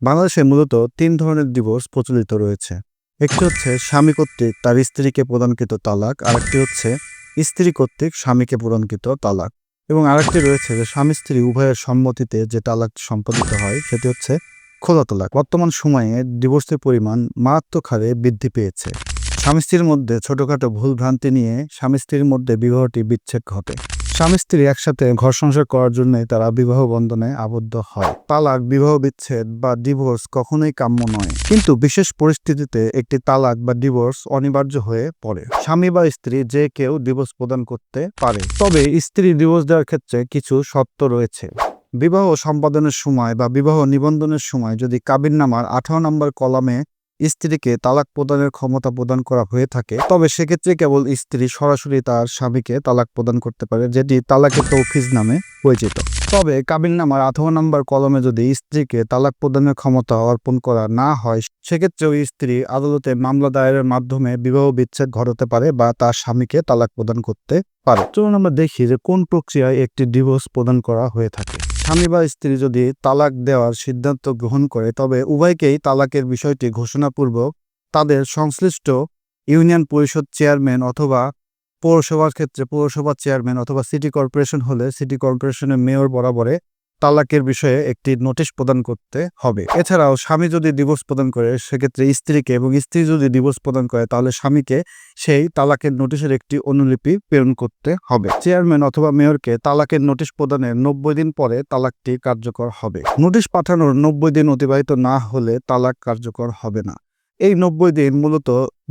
বাংলাদেশে মূলত ৩ ধরনের ডিভোর্স প্রচলিত রয়েছে। একটি হচ্ছে স্বামী কর্তৃক তার স্ত্রীকে প্রদানকৃত তালাক, আরেকটি হচ্ছে স্ত্রী কর্তৃক স্বামীকে প্রদানকৃত তালাক এবং আরেকটি রয়েছে যে স্বামী স্ত্রী উভয়ের সম্মতিতে যে তালাক সম্পাদিত হয় সেটি হচ্ছে খোলা তালাক। বর্তমান সময়ে ডিভোর্সের পরিমাণ মারাত্মক হারে বৃদ্ধি পেয়েছে। স্বামী স্ত্রীর মধ্যে ছোটখাটো ভুল ভ্রান্তি নিয়ে স্বামী স্ত্রীর মধ্যে বিবাহটি বিচ্ছেদ ঘটে। স্বামী স্ত্রী একসাথে ঘর সংসার করার জন্যই তারা বিবাহ বন্ধনে আবদ্ধ হয়। তালাক, বিবাহ বিচ্ছেদ বা ডিভোর্স কখনোই কাম্য নয়, কিন্তু বিশেষ পরিস্থিতিতে একটি তালাক বা ডিভোর্স অনিবার্য হয়ে পড়ে। স্বামী বা স্ত্রী যে কেউ ডিভোর্স প্রদান করতে পারে, তবে স্ত্রী ডিভোর্স দেওয়ার ক্ষেত্রে কিছু শর্ত রয়েছে। বিবাহ সম্পাদনের সময় বা বিবাহ নিবন্ধনের সময় যদি কাবিননামার 18 নম্বর কলামে স্ত্রীকে তালাক প্রদানের ক্ষমতা প্রদান করা হয়ে থাকে, তবে সেক্ষেত্রে কেবল স্ত্রী সরাসরি তার স্বামীকে তালাক প্রদান করতে পারে, যেটি তালাকে তৌফিজ নামে পরিচিত। তবে কাবিননামার 18 নম্বর কলমে যদি স্ত্রীকে তালাক প্রদানের ক্ষমতা অর্পণ করা না হয়, সেক্ষেত্রেও স্ত্রী আদালতে মামলা দায়েরের মাধ্যমে বিবাহ বিচ্ছেদ ঘটাতে পারে বা তার স্বামীকে তালাক প্রদান করতে পারে। চলুন আমরা দেখি যে কোন প্রক্রিয়ায় একটি ডিভোর্স প্রদান করা হয়ে থাকে। স্বামী বা স্ত্রী যদি তালাক দেওয়ার সিদ্ধান্ত গ্রহণ করে, তবে উভয়কেই তালাকের বিষয়টি ঘোষণাপূর্বক তাদের সংশ্লিষ্ট ইউনিয়ন পরিষদ চেয়ারম্যান অথবা পৌরসভার ক্ষেত্রে পৌরসভা চেয়ারম্যান অথবা সিটি কর্পোরেশন হলে সিটি কর্পোরেশনের মেয়র বরাবরে তালাকের বিষয়ে একটি নোটিশ প্রদান করতে হবে। এছাড়াও স্বামী যদি ডিভোর্স প্রদান করে সেক্ষেত্রে স্ত্রীকে, এবং স্ত্রী যদি ডিভোর্স প্রদান করে তাহলে স্বামীকে সেই তালাকের নোটিশের একটি অনুলিপি প্রেরণ করতে হবে। চেয়ারম্যান অথবা মেয়রকে তালাকের নোটিশ প্রদানের 90 দিন পরে তালাকটি কার্যকর হবে। নোটিশ পাঠানোর 90 দিন অতিবাহিত না হলে তালাক কার্যকর হবে না। এই 90 দিন মূলত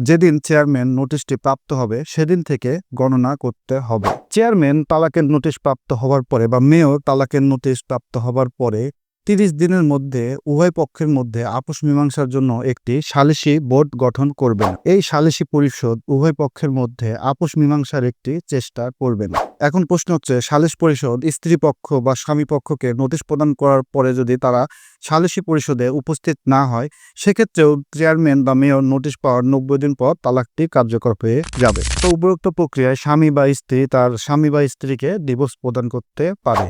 যেদিন চেয়ারম্যান নোটিশটি প্রাপ্ত হবে সেদিন থেকে গণনা করতে হবে। চেয়ারম্যান তালাকের নোটিশ প্রাপ্ত হওয়ার পরে বা মেয়র তালাকের নোটিশ প্রাপ্ত হওয়ার পরে 30 দিনের মধ্যে উভয় পক্ষের মধ্যে আপোষ মীমাংসার জন্য একটি সালিসি বোর্ড গঠন করবেন। এই সালিসি পরিষদ উভয় পক্ষের মধ্যে আপোষ মীমাংসার একটি চেষ্টা করবেন। এখন প্রশ্ন হচ্ছে, সালিস পরিষদ স্ত্রী পক্ষ বা স্বামী পক্ষকে নোটিশ প্রদান করার পরে যদি তারা সালিসি পরিষদে উপস্থিত না হয়, সেক্ষেত্রেও চেয়ারম্যান বা মেয়র নোটিশ পাওয়ার 90 দিন পর তালাকটি কার্যকর হয়ে যাবে। তো উপরোক্ত প্রক্রিয়ায় স্বামী বা স্ত্রী তার স্বামী বা স্ত্রীকে ডিভোর্স প্রদান করতে পারে।